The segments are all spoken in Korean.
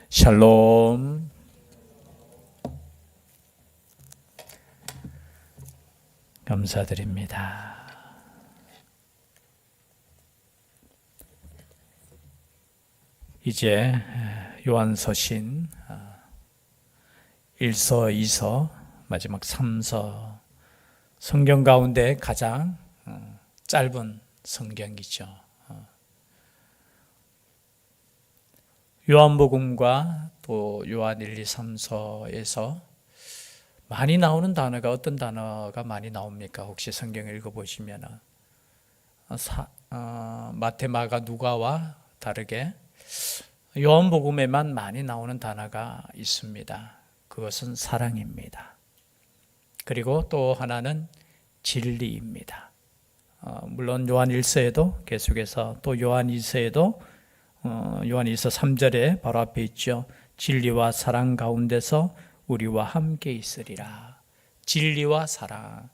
샬롬. 감사드립니다. 이제 요한서신 1서, 2서, 마지막 3서, 성경 가운데 가장 짧은 성경이죠. 요한복음과 또 요한 1, 2, 3서에서 많이 나오는 단어가 어떤 단어가 많이 나옵니까? 혹시 성경을 읽어보시면 마태, 마가, 누가와 다르게 요한복음에만 많이 나오는 단어가 있습니다. 그것은 사랑입니다. 그리고 또 하나는 진리입니다. 물론 요한 1서에도 계속해서 또 요한 2서에도 요한 2서 3절에 바로 앞에 있죠. 진리와 사랑 가운데서 우리와 함께 있으리라. 진리와 사랑.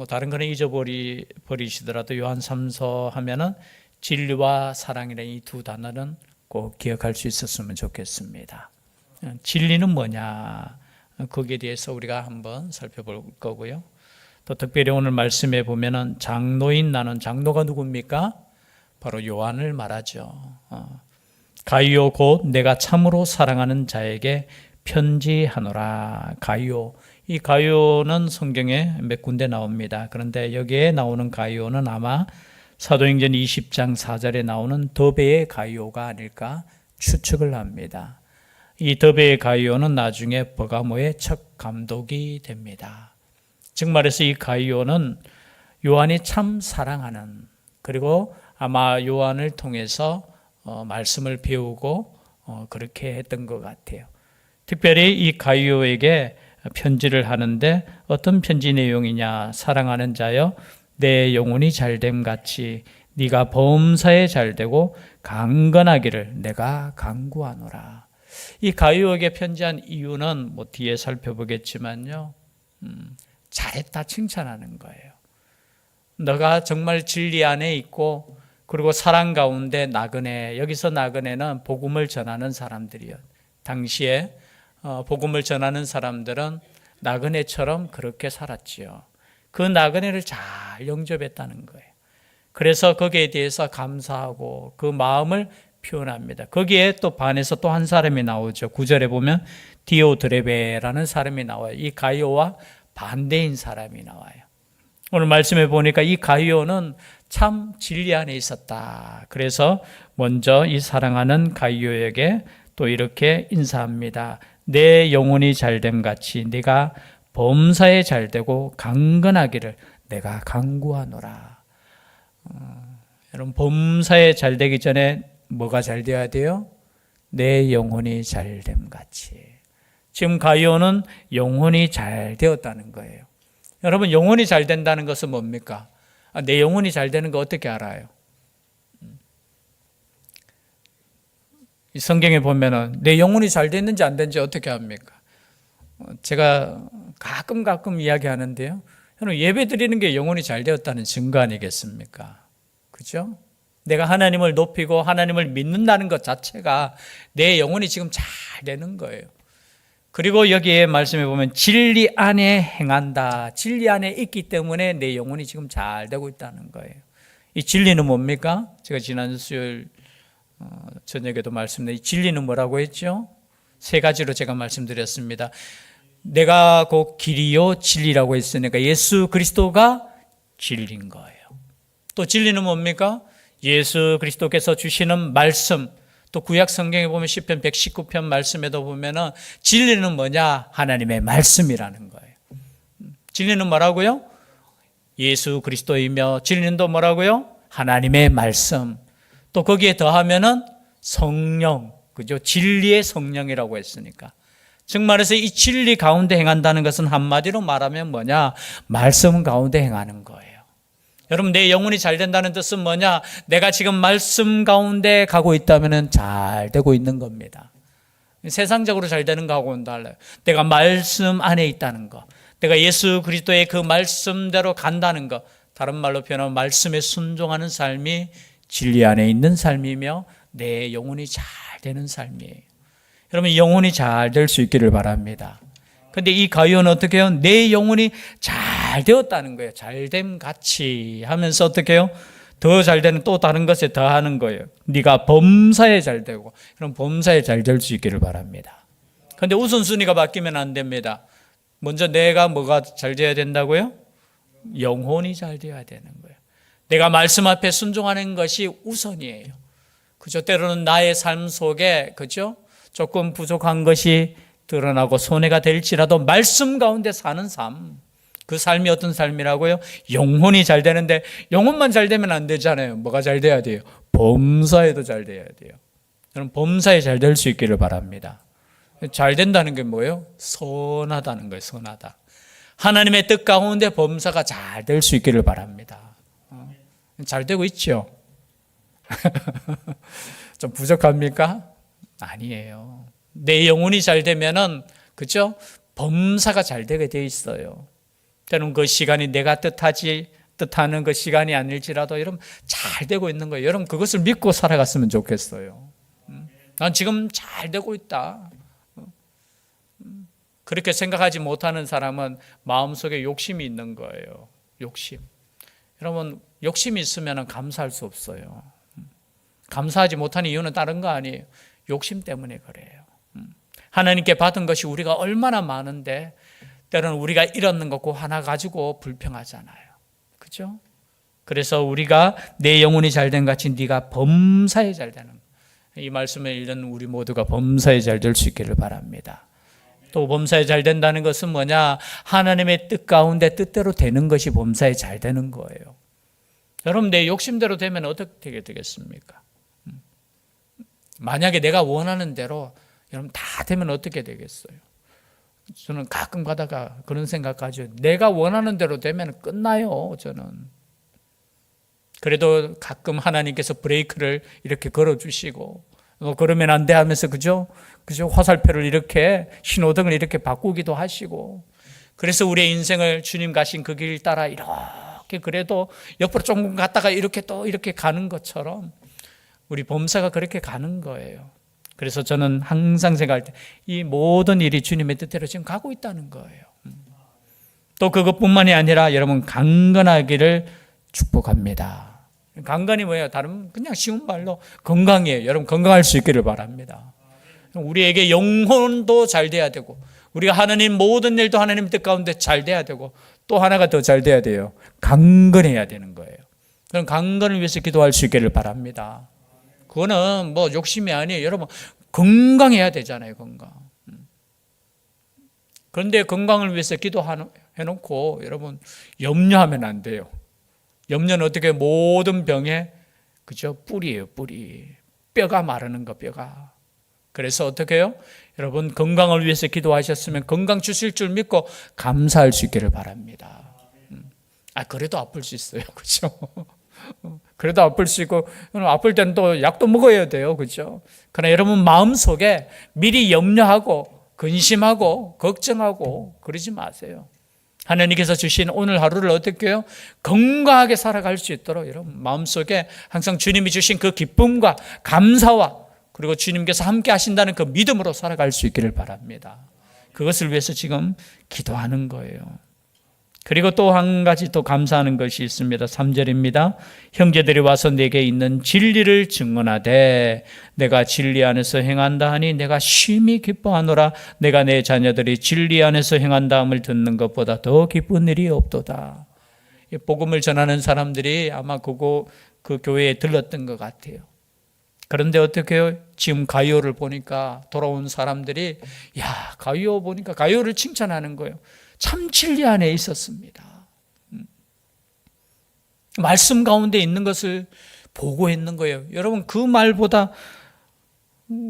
다른 거는 잊어버리시더라도 요한 3서 하면은 진리와 사랑이라는 이 두 단어는 꼭 기억할 수 있었으면 좋겠습니다. 진리는 뭐냐? 거기에 대해서 우리가 한번 살펴볼 거고요. 또 특별히 오늘 말씀에 보면은 장로인 나는, 장로가 누굽니까? 바로 요한을 말하죠. 가이오 곧 내가 참으로 사랑하는 자에게 편지하노라. 가이오. 이 가이오는 성경에 몇 군데 나옵니다. 그런데 여기에 나오는 가이오는 아마 사도행전 20장 4절에 나오는 더베의 가이오가 아닐까 추측을 합니다. 이 더베의 가이오는 나중에 버가모의 첫 감독이 됩니다. 즉 말해서 이 가이오는 요한이 참 사랑하는, 그리고 아마 요한을 통해서 말씀을 배우고 그렇게 했던 것 같아요. 특별히 이 가이오에게 편지를 하는데 어떤 편지 내용이냐? 사랑하는 자여, 내 영혼이 잘됨 같이 네가 범사에 잘되고 강건하기를 내가 간구하노라. 이 가이오에게 편지한 이유는 뒤에 살펴보겠지만요, 잘했다 칭찬하는 거예요. 너가 정말 진리 안에 있고 그리고 사랑 가운데 나그네, 여기서 나그네는 복음을 전하는 사람들이요. 당시에 복음을 전하는 사람들은 나그네처럼 그렇게 살았지요. 그 나그네를 잘 영접했다는 거예요. 그래서 거기에 대해서 감사하고 그 마음을 표현합니다. 거기에 또 반해서 또 한 사람이 나오죠. 9절에 보면 디오드레베라는 사람이 나와요. 이 가이오와 반대인 사람이 나와요. 오늘 말씀해 보니까 이 가이오는 참 진리 안에 있었다. 그래서 먼저 이 사랑하는 가이오에게 또 이렇게 인사합니다. 내 영혼이 잘됨 같이 네가 범사에 잘되고 강건하기를 내가 간구하노라. 여러분, 범사에 잘되기 전에 뭐가 잘되어야 돼요? 내 영혼이 잘됨 같이. 지금 가이오는 영혼이 잘 되었다는 거예요. 여러분, 영혼이 잘 된다는 것은 뭡니까? 내 영혼이 잘 되는 거 어떻게 알아요? 이 성경에 보면은 내 영혼이 잘 됐는지 안 됐는지 어떻게 합니까? 제가 가끔 이야기하는데요. 여러분, 예배 드리는 게 영혼이 잘 되었다는 증거 아니겠습니까? 그죠? 내가 하나님을 높이고 하나님을 믿는다는 것 자체가 내 영혼이 지금 잘 되는 거예요. 그리고 여기에 말씀해 보면 진리 안에 행한다. 진리 안에 있기 때문에 내 영혼이 지금 잘 되고 있다는 거예요. 이 진리는 뭡니까? 제가 지난 수요일 저녁에도 말씀드린 진리는 뭐라고 했죠? 세 가지로 제가 말씀드렸습니다. 내가 곧 길이요 진리라고 했으니까 예수 그리스도가 진리인 거예요. 또 진리는 뭡니까? 예수 그리스도께서 주시는 말씀. 또 구약 성경에 보면 시편 119편 말씀에도 보면은 진리는 뭐냐? 하나님의 말씀이라는 거예요. 진리는 뭐라고요? 예수 그리스도이며, 진리는 또 뭐라고요? 하나님의 말씀. 또 거기에 더하면은 성령, 그죠? 진리의 성령이라고 했으니까. 즉 말해서 이 진리 가운데 행한다는 것은 한마디로 말하면 뭐냐? 말씀 가운데 행하는 거예요. 여러분, 내 영혼이 잘 된다는 뜻은 뭐냐? 내가 지금 말씀 가운데 가고 있다면 잘 되고 있는 겁니다. 세상적으로 잘 되는 거하고는 달라요. 내가 말씀 안에 있다는 거, 내가 예수 그리스도의 그 말씀대로 간다는 거, 다른 말로 표현하면 말씀에 순종하는 삶이 진리 안에 있는 삶이며 내 영혼이 잘 되는 삶이에요. 여러분 영혼이 잘 될 수 있기를 바랍니다. 근데 이 가룟은 어떻게 해요? 내 영혼이 잘 되었다는 거예요. 잘됨 같이 하면서 어떻게 해요? 더 잘 되는 또 다른 것에 더하는 거예요. 네가 범사에 잘 되고, 그럼 범사에 잘 될 수 있기를 바랍니다. 근데 우선순위가 바뀌면 안 됩니다. 먼저 내가 뭐가 잘 돼야 된다고요? 영혼이 잘 돼야 되는 거예요. 내가 말씀 앞에 순종하는 것이 우선이에요. 그죠? 때로는 나의 삶 속에, 그죠? 조금 부족한 것이 드러나고 손해가 될지라도 말씀 가운데 사는 삶, 그 삶이 어떤 삶이라고요? 영혼이 잘 되는데 영혼만 잘 되면 안 되잖아요. 뭐가 잘 돼야 돼요? 범사에도 잘 돼야 돼요. 저는 범사에 잘 될 수 있기를 바랍니다. 잘 된다는 게 뭐예요? 선하다는 거예요. 선하다. 하나님의 뜻 가운데 범사가 잘 될 수 있기를 바랍니다. 잘 되고 있죠? 좀 부족합니까? 아니에요. 내 영혼이 잘 되면은, 그죠? 범사가 잘 되게 돼 있어요. 때로는 그 시간이 내가 뜻하는 그 시간이 아닐지라도 여러분 잘 되고 있는 거예요. 여러분 그것을 믿고 살아갔으면 좋겠어요. 난 지금 잘 되고 있다. 그렇게 생각하지 못하는 사람은 마음속에 욕심이 있는 거예요. 욕심. 여러분 욕심이 있으면 감사할 수 없어요. 감사하지 못하는 이유는 다른 거 아니에요. 욕심 때문에 그래요. 하나님께 받은 것이 우리가 얼마나 많은데 때로는 우리가 잃었는 것 그 하나 가지고 불평하잖아요. 그죠? 그래서 우리가 내 영혼이 잘된 같이 네가 범사에 잘 되는, 이 말씀을 읽는 우리 모두가 범사에 잘 될 수 있기를 바랍니다. 또 범사에 잘 된다는 것은 뭐냐? 하나님의 뜻 가운데 뜻대로 되는 것이 범사에 잘 되는 거예요. 여러분 내 욕심대로 되면 어떻게 되겠습니까? 만약에 내가 원하는 대로 여러분 다 되면 어떻게 되겠어요? 저는 가끔 가다가 그런 생각 가지고 내가 원하는 대로 되면 끝나요. 저는. 그래도 가끔 하나님께서 브레이크를 이렇게 걸어주시고 그러면 안 돼 하면서 그죠? 화살표를 이렇게 신호등을 이렇게 바꾸기도 하시고, 그래서 우리의 인생을 주님 가신 그 길 따라 이렇게 그래도 옆으로 조금 갔다가 이렇게 또 이렇게 가는 것처럼 우리 범사가 그렇게 가는 거예요. 그래서 저는 항상 생각할 때 이 모든 일이 주님의 뜻대로 지금 가고 있다는 거예요. 또 그것뿐만이 아니라 여러분 강건하기를 축복합니다. 강건이 뭐예요? 다른 그냥 쉬운 말로 건강이에요. 여러분 건강할 수 있기를 바랍니다. 우리에게 영혼도 잘 돼야 되고 우리가 하나님 모든 일도 하나님 뜻 가운데 잘 돼야 되고 또 하나가 더 잘 돼야 돼요. 강건해야 되는 거예요. 그럼 강건을 위해서 기도할 수 있기를 바랍니다. 그거는 뭐 욕심이 아니에요. 여러분 건강해야 되잖아요. 건강. 그런데 건강을 위해서 기도해놓고 여러분 염려하면 안 돼요. 염려는 어떻게 모든 병의 그죠? 뿌리예요. 뿌리. 뼈가 마르는 거 뼈가. 그래서 어떻게 해요? 여러분 건강을 위해서 기도하셨으면 건강 주실 줄 믿고 감사할 수 있기를 바랍니다. 그래도 아플 수 있어요. 그렇죠? 그래도 아플 수 있고 아플 때는 또 약도 먹어야 돼요. 그렇죠? 그러나 여러분 마음속에 미리 염려하고 근심하고 걱정하고 그러지 마세요. 하나님께서 주신 오늘 하루를 어떻게 해요? 건강하게 살아갈 수 있도록 여러분 마음속에 항상 주님이 주신 그 기쁨과 감사와 그리고 주님께서 함께 하신다는 그 믿음으로 살아갈 수 있기를 바랍니다. 그것을 위해서 지금 기도하는 거예요. 그리고 또 한 가지 또 감사하는 것이 있습니다. 3절입니다. 형제들이 와서 내게 있는 진리를 증언하되 내가 진리 안에서 행한다 하니 내가 심히 기뻐하노라. 내가 내 자녀들이 진리 안에서 행한다 함을 듣는 것보다 더 기쁜 일이 없도다. 이 복음을 전하는 사람들이 아마 그 교회에 들렀던 것 같아요. 그런데 어떻게 해요? 지금 가이오를 보니까 돌아온 사람들이 가이오 보니까 가이오를 칭찬하는 거예요. 참 진리 안에 있었습니다. 말씀 가운데 있는 것을 보고 있는 거예요. 여러분 그 말보다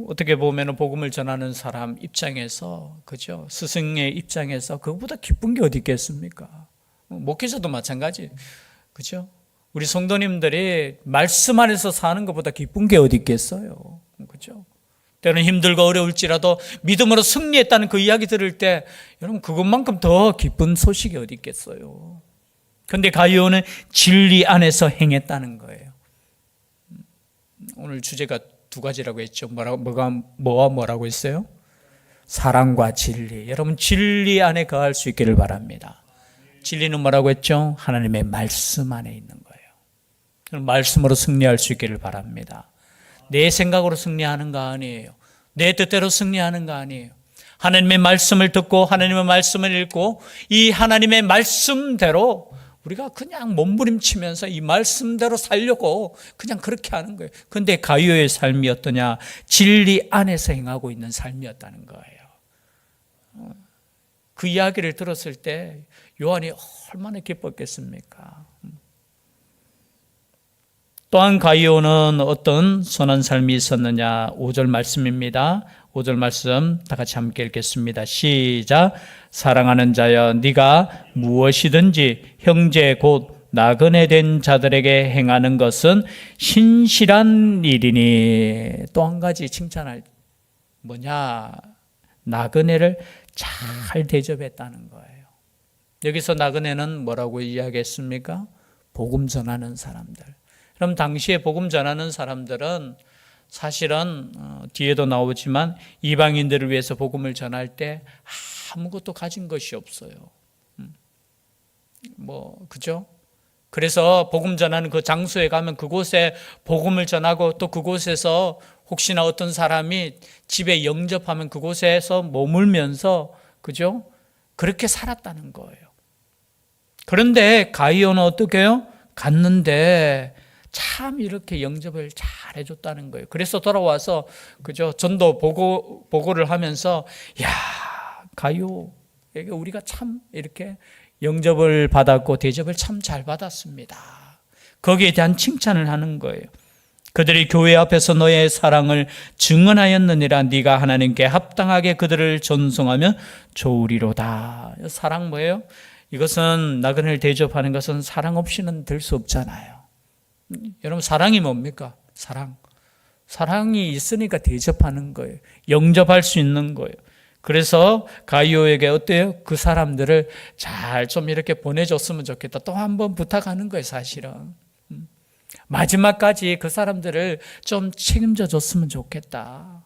어떻게 보면 복음을 전하는 사람 입장에서 그죠? 스승의 입장에서 그것보다 기쁜 게 어디 있겠습니까? 목회자도 마찬가지. 그죠? 우리 성도님들이 말씀 안에서 사는 것보다 기쁜 게 어디 있겠어요? 그죠? 때로는 힘들고 어려울지라도 믿음으로 승리했다는 그 이야기 들을 때 여러분 그것만큼 더 기쁜 소식이 어디 있겠어요? 그런데 가이오는 진리 안에서 행했다는 거예요. 오늘 주제가 두 가지라고 했죠. 뭐라고 했어요? 사랑과 진리. 여러분 진리 안에 거할 수 있기를 바랍니다. 진리는 뭐라고 했죠? 하나님의 말씀 안에 있는 거예요. 말씀으로 승리할 수 있기를 바랍니다. 내 생각으로 승리하는 거 아니에요. 내 뜻대로 승리하는 거 아니에요. 하나님의 말씀을 듣고 하나님의 말씀을 읽고 이 하나님의 말씀대로 우리가 그냥 몸부림치면서 이 말씀대로 살려고 그냥 그렇게 하는 거예요. 그런데 가룟의 삶이 어떠냐? 진리 안에서 행하고 있는 삶이었다는 거예요. 그 이야기를 들었을 때 요한이 얼마나 기뻤겠습니까? 또한 가룟은 어떤 선한 삶이 있었느냐? 5절 말씀입니다. 5절 말씀 다 같이 함께 읽겠습니다. 시작. 사랑하는 자여 네가 무엇이든지 형제 곧 나그네 된 자들에게 행하는 것은 신실한 일이니. 또 한 가지 칭찬할 뭐냐? 나그네를 잘 대접했다는 거예요. 여기서 나그네는 뭐라고 이야기했습니까? 복음 전하는 사람들. 그럼 당시에 복음 전하는 사람들은 사실은 뒤에도 나오지만 이방인들을 위해서 복음을 전할 때 아무것도 가진 것이 없어요. 그죠? 그래서 복음 전하는 그 장소에 가면 그곳에 복음을 전하고 또 그곳에서 혹시나 어떤 사람이 집에 영접하면 그곳에서 머물면서 그죠? 그렇게 살았다는 거예요. 그런데 가룟은 어떻게 해요? 갔는데 참 이렇게 영접을 잘 해줬다는 거예요. 그래서 돌아와서 그죠? 전도 보고를 하면서 야 가룟에게 우리가 참 이렇게 영접을 받았고 대접을 참 잘 받았습니다. 거기에 대한 칭찬을 하는 거예요. 그들이 교회 앞에서 너의 사랑을 증언하였느니라. 네가 하나님께 합당하게 그들을 존송하면 좋으리로다. 사랑 뭐예요? 이것은 나그네를 대접하는 것은 사랑 없이는 될 수 없잖아요. 여러분 사랑이 뭡니까? 사랑이 있으니까 대접하는 거예요. 영접할 수 있는 거예요. 그래서 가룟에게 어때요? 그 사람들을 잘 좀 이렇게 보내줬으면 좋겠다. 또 한 번 부탁하는 거예요, 사실은. 마지막까지 그 사람들을 좀 책임져 줬으면 좋겠다.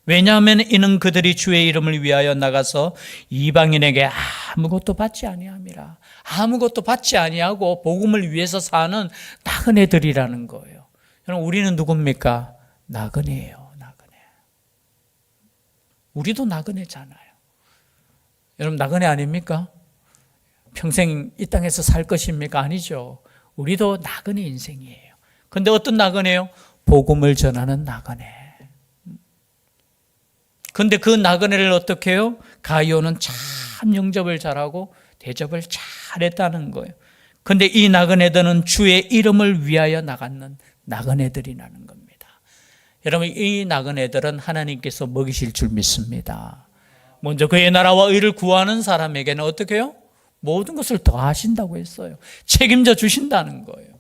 왜냐하면 이는 그들이 주의 이름을 위하여 나가서 이방인에게 아무것도 받지 아니함이라. 아무것도 받지 아니하고 복음을 위해서 사는 나그네들이라는 거예요. 여러분 우리는 누굽니까? 나그네예요. 나그네. 우리도 나그네잖아요. 여러분 나그네 아닙니까? 평생 이 땅에서 살 것입니까? 아니죠. 우리도 나그네 인생이에요. 그런데 어떤 나그네요? 복음을 전하는 나그네. 그런데 그 나그네를 어떻게 해요? 가룟은 참 영접을 잘하고 대접을 잘했다는 거예요. 그런데 이 나그네들은 주의 이름을 위하여 나가는 나그네들이라는 겁니다. 여러분 이 나그네들은 하나님께서 먹이실 줄 믿습니다. 먼저 그의 나라와 의를 구하는 사람에게는 어떻게 해요? 모든 것을 더하신다고 했어요. 책임져 주신다는 거예요.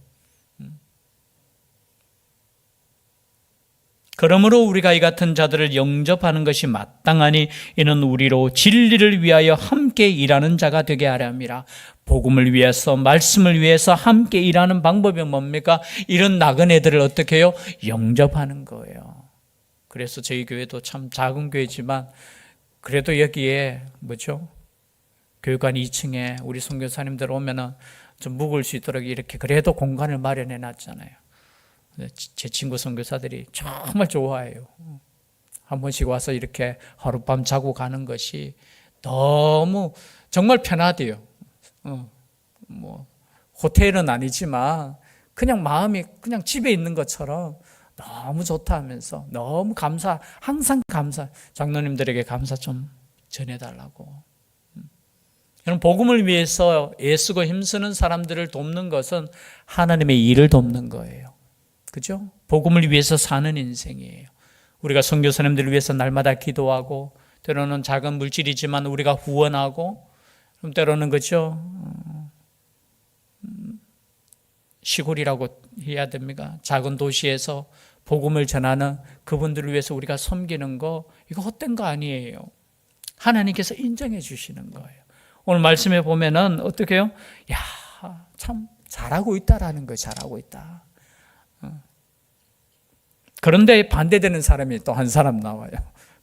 그러므로 우리가 이 같은 자들을 영접하는 것이 마땅하니 이는 우리로 진리를 위하여 함께 일하는 자가 되게 하려 함이라. 복음을 위해서 말씀을 위해서 함께 일하는 방법이 뭡니까? 이런 나그네들을 어떻게 해요? 영접하는 거예요. 그래서 저희 교회도 참 작은 교회지만 그래도 여기에 뭐죠? 교육관 2층에 우리 선교사님들 오면은 좀 묵을 수 있도록 이렇게 그래도 공간을 마련해 놨잖아요. 제 친구 선교사들이 정말 좋아해요. 한 번씩 와서 이렇게 하룻밤 자고 가는 것이 너무 정말 편하대요. 호텔은 아니지만 그냥 마음이 그냥 집에 있는 것처럼 너무 좋다 하면서 너무 항상 감사, 장로님들에게 감사 좀 전해달라고. 여러분 복음을 위해서 애쓰고 힘쓰는 사람들을 돕는 것은 하나님의 일을 돕는 거예요. 그죠? 복음을 위해서 사는 인생이에요. 우리가 선교사님들을 위해서 날마다 기도하고 때로는 작은 물질이지만 우리가 후원하고 때로는 그죠? 시골이라고 해야 됩니까? 작은 도시에서 복음을 전하는 그분들을 위해서 우리가 섬기는 거 이거 헛된 거 아니에요. 하나님께서 인정해 주시는 거예요. 오늘 말씀에 보면은 어떻게 해요? 야, 참 잘하고 있다라는 거예요. 잘하고 있다. 그런데 반대되는 사람이 또 한 사람 나와요.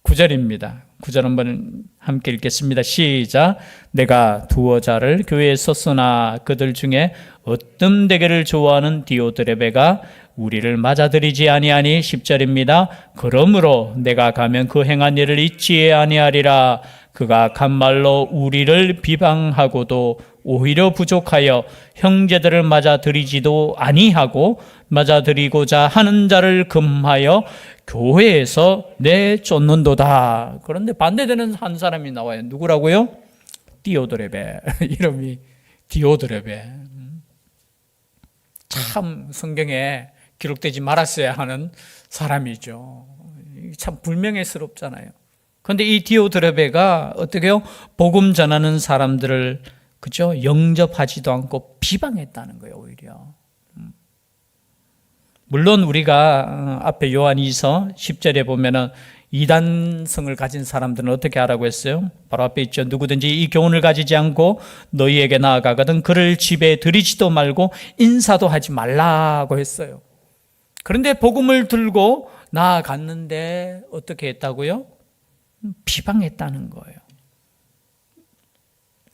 9절입니다. 9절 한번 함께 읽겠습니다. 시작. 내가 두어 자를 교회에 썼으나 그들 중에 어뜸되기를 좋아하는 디오드레베가 우리를 맞아들이지 아니하니 10절입니다. 그러므로 내가 가면 그 행한 일을 잊지 아니하리라. 그가 간말로 우리를 비방하고도 오히려 부족하여 형제들을 맞아들이지도 아니하고 맞아들이고자 하는 자를 금하여 교회에서 내쫓는도다. 그런데 반대되는 한 사람이 나와요. 누구라고요? 디오드레베. 이름이 디오드레베. 참 성경에 기록되지 말았어야 하는 사람이죠. 참 불명예스럽잖아요. 그런데 이 디오드레베가 어떻게 해요? 복음 전하는 사람들을 그죠? 영접하지도 않고 비방했다는 거예요, 오히려. 물론 우리가 앞에 요한 2서 10절에 보면은 이단성을 가진 사람들은 어떻게 하라고 했어요? 바로 앞에 있죠. 누구든지 이 교훈을 가지지 않고 너희에게 나아가거든 그를 집에 들이지도 말고 인사도 하지 말라고 했어요. 그런데 복음을 들고 나아갔는데 어떻게 했다고요? 비방했다는 거예요.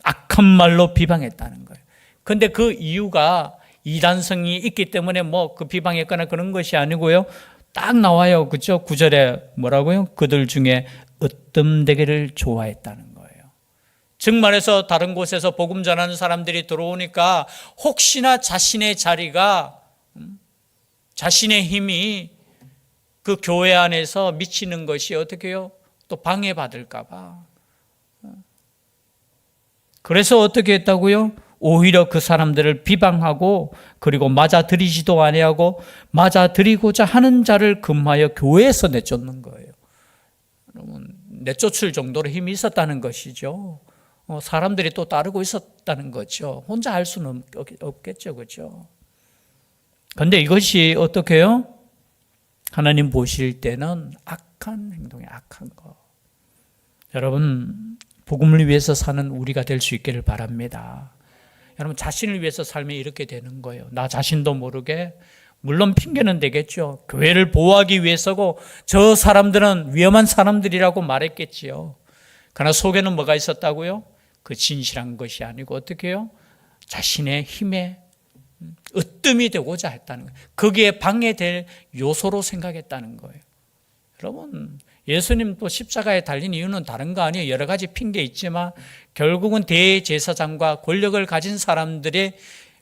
악한 말로 비방했다는 거예요. 그런데 그 이유가 이단성이 있기 때문에 뭐 그 비방했거나 그런 것이 아니고요. 딱 나와요. 그죠? 9절에 뭐라고요? 그들 중에 으뜸되기를 좋아했다는 거예요. 즉 말해서 다른 곳에서 복음 전하는 사람들이 들어오니까 혹시나 자신의 자리가 자신의 힘이 그 교회 안에서 미치는 것이 어떻게 해요? 또 방해받을까 봐. 그래서 어떻게 했다고요? 오히려 그 사람들을 비방하고 그리고 맞아들이지도 아니하고 맞아들이고자 하는 자를 금하여 교회에서 내쫓는 거예요. 여러분, 내쫓을 정도로 힘이 있었다는 것이죠. 사람들이 또 따르고 있었다는 거죠. 혼자 할 수는 없겠죠. 그렇죠? 그런데 이것이 어떻게 해요? 하나님 보실 때는 악한 행동이 악한 거. 여러분, 복음을 위해서 사는 우리가 될 수 있기를 바랍니다. 여러분, 자신을 위해서 살면 이렇게 되는 거예요. 나 자신도 모르게. 물론 핑계는 되겠죠. 교회를 보호하기 위해서고 저 사람들은 위험한 사람들이라고 말했겠지요. 그러나 속에는 뭐가 있었다고요? 그 진실한 것이 아니고 어떻게 해요? 자신의 힘에 으뜸이 되고자 했다는 거예요. 거기에 방해될 요소로 생각했다는 거예요. 여러분, 예수님 또 십자가에 달린 이유는 다른 거 아니에요. 여러 가지 핑계 있지만 결국은 대제사장과 권력을 가진 사람들의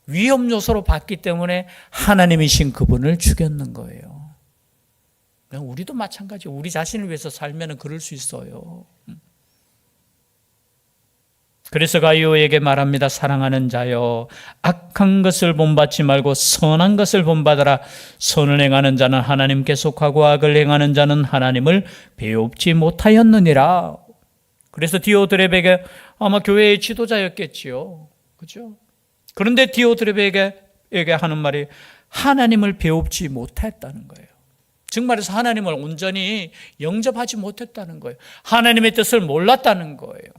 위험 요소로 봤기 때문에 하나님이신 그분을 죽였는 거예요. 우리도 마찬가지예요. 우리 자신을 위해서 살면 그럴 수 있어요. 그래서 가이오에게 말합니다. 사랑하는 자여, 악한 것을 본받지 말고 선한 것을 본받아라. 선을 행하는 자는 하나님께 속하고 악을 행하는 자는 하나님을 배웁지 못하였느니라. 그래서 디오드레베가 아마 교회의 지도자였겠지요. 그죠? 그런데 디오드레베에게 하는 말이 하나님을 배웁지 못했다는 거예요. 즉 말해서 하나님을 온전히 영접하지 못했다는 거예요. 하나님의 뜻을 몰랐다는 거예요.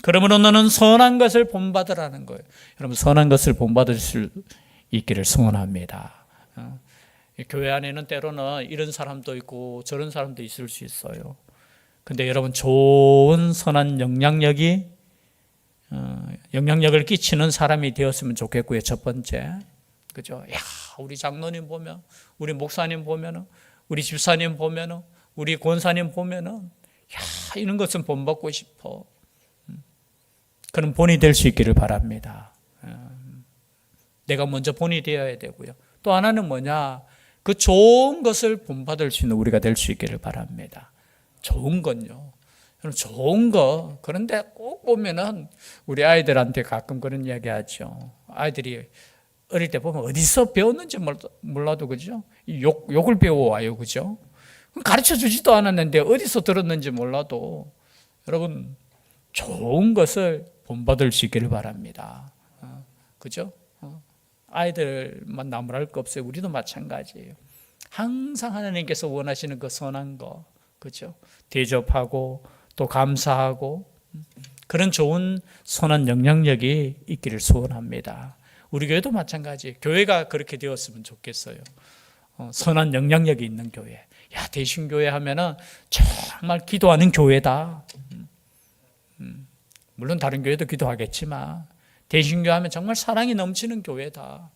그러므로 너는 선한 것을 본받으라는 거예요. 여러분, 선한 것을 본받을 수 있기를 소원합니다. 교회 안에는 때로는 이런 사람도 있고 저런 사람도 있을 수 있어요. 근데 여러분, 좋은 선한 영향력을 끼치는 사람이 되었으면 좋겠고요. 첫 번째, 그죠? 야, 우리 장로님 보면, 우리 목사님 보면은, 우리 집사님 보면은, 우리 권사님 보면은, 야, 이런 것은 본받고 싶어. 그런 본이 될 수 있기를 바랍니다. 내가 먼저 본이 되어야 되고요. 또 하나는 뭐냐? 그 좋은 것을 본받을 수 있는 우리가 될 수 있기를 바랍니다. 좋은 건요. 좋은 거. 그런데 꼭 보면은 우리 아이들한테 가끔 그런 이야기 하죠. 아이들이 어릴 때 보면 어디서 배웠는지 몰라도 그죠? 욕을 배워와요. 그죠? 가르쳐 주지도 않았는데 어디서 들었는지 몰라도 여러분, 좋은 것을 본받을 수 있기를 바랍니다. 그죠? 아이들만 나무랄 거 없어요. 우리도 마찬가지예요. 항상 하나님께서 원하시는 그 선한 거, 그죠? 대접하고 또 감사하고 그런 좋은 선한 영향력이 있기를 소원합니다. 우리 교회도 마찬가지예요. 교회가 그렇게 되었으면 좋겠어요. 선한 영향력이 있는 교회. 야, 대신교회 하면은 정말 기도하는 교회다. 물론 다른 교회도 기도하겠지만 대신교회 하면 정말 사랑이 넘치는 교회다.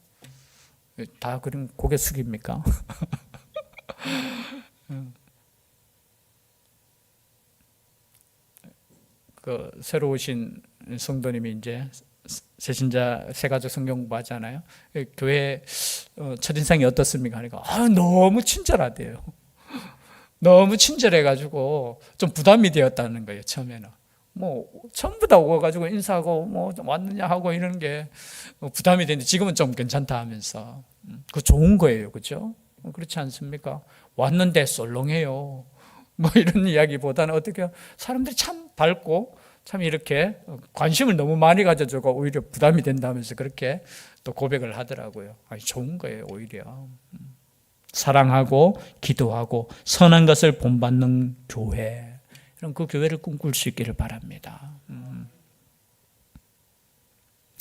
다 그런 고개 숙입니까? 그 새로 오신 성도님이 이제 새신자 새가족 성경 공부하잖아요. 교회 첫인상이 어떻습니까? 하니까 너무 친절하대요. 너무 친절해가지고 좀 부담이 되었다는 거예요. 처음에는 뭐 전부 다 오가지고 인사하고 뭐 왔느냐 하고 이런 게 부담이 되는데 지금은 좀 괜찮다 하면서 그 좋은 거예요, 그렇죠? 그렇지 않습니까? 왔는데 썰렁해요. 뭐 이런 이야기보다는 어떻게 사람들이 참 밝고 참 이렇게 관심을 너무 많이 가져주고 오히려 부담이 된다면서 그렇게 또 고백을 하더라고요. 아니, 좋은 거예요, 오히려. 사랑하고 기도하고 선한 것을 본받는 교회, 이런 그 교회를 꿈꿀 수 있기를 바랍니다.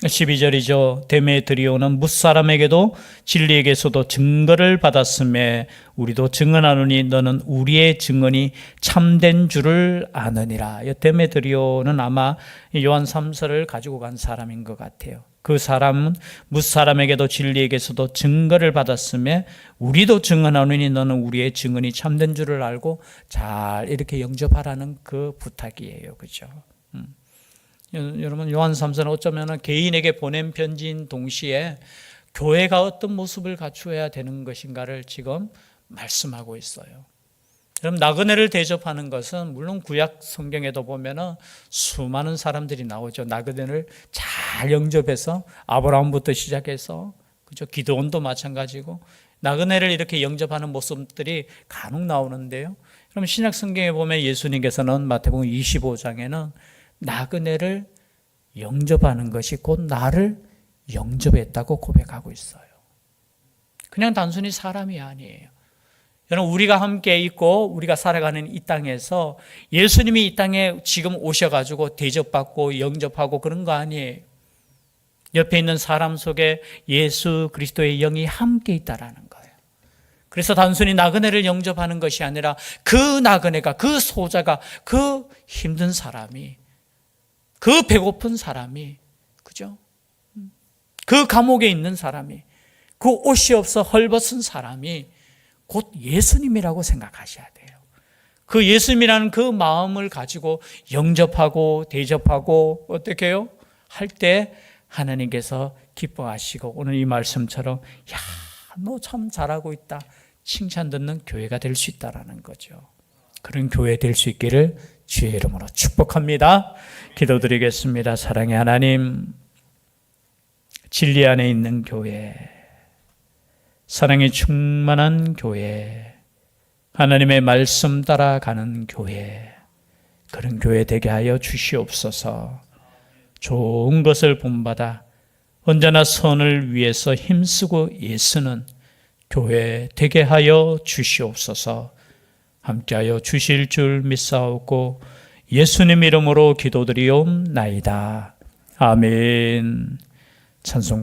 12절이죠. 데메드리오는 뭇사람에게도 진리에게서도 증거를 받았음에 우리도 증언하노니 너는 우리의 증언이 참된 줄을 아느니라. 데메드리오는 아마 요한 3서를 가지고 간 사람인 것 같아요. 그 사람은 뭇사람에게도 진리에게서도 증거를 받았음에 우리도 증언하노니 너는 우리의 증언이 참된 줄을 알고 잘 이렇게 영접하라는 그 부탁이에요. 그죠? 여러분, 요한 3서는 어쩌면 개인에게 보낸 편지인 동시에 교회가 어떤 모습을 갖추어야 되는 것인가를 지금 말씀하고 있어요. 여러분, 나그네를 대접하는 것은 물론 구약 성경에도 보면은 수많은 사람들이 나오죠. 나그네를 잘 영접해서 아브라함부터 시작해서 그죠? 기드온도 마찬가지고 나그네를 이렇게 영접하는 모습들이 간혹 나오는데요. 그럼 신약 성경에 보면 예수님께서는 마태복음 25장에는 나그네를 영접하는 것이 곧 나를 영접했다고 고백하고 있어요. 그냥 단순히 사람이 아니에요. 여러분, 우리가 함께 있고 우리가 살아가는 이 땅에서 예수님이 이 땅에 지금 오셔가지고 대접받고 영접하고 그런 거 아니에요. 옆에 있는 사람 속에 예수 그리스도의 영이 함께 있다라는 거예요. 그래서 단순히 나그네를 영접하는 것이 아니라 그 나그네가, 그 소자가, 그 힘든 사람이, 그 배고픈 사람이, 그죠? 그 감옥에 있는 사람이, 그 옷이 없어 헐벗은 사람이 곧 예수님이라고 생각하셔야 돼요. 그 예수님이라는 그 마음을 가지고 영접하고 대접하고 어떻게 해요? 할 때 하나님께서 기뻐하시고 오늘 이 말씀처럼 야, 너 참 잘하고 있다. 칭찬 듣는 교회가 될 수 있다라는 거죠. 그런 교회 될 수 있기를 주의 이름으로 축복합니다. 기도드리겠습니다. 사랑의 하나님, 진리 안에 있는 교회, 사랑이 충만한 교회, 하나님의 말씀 따라가는 교회, 그런 교회 되게 하여 주시옵소서. 좋은 것을 본받아 언제나 선을 위해서 힘쓰고 애쓰는 교회 되게 하여 주시옵소서. 함께하여 주실 줄 믿사오고 예수님 이름으로 기도드리옵나이다. 아멘. 찬송.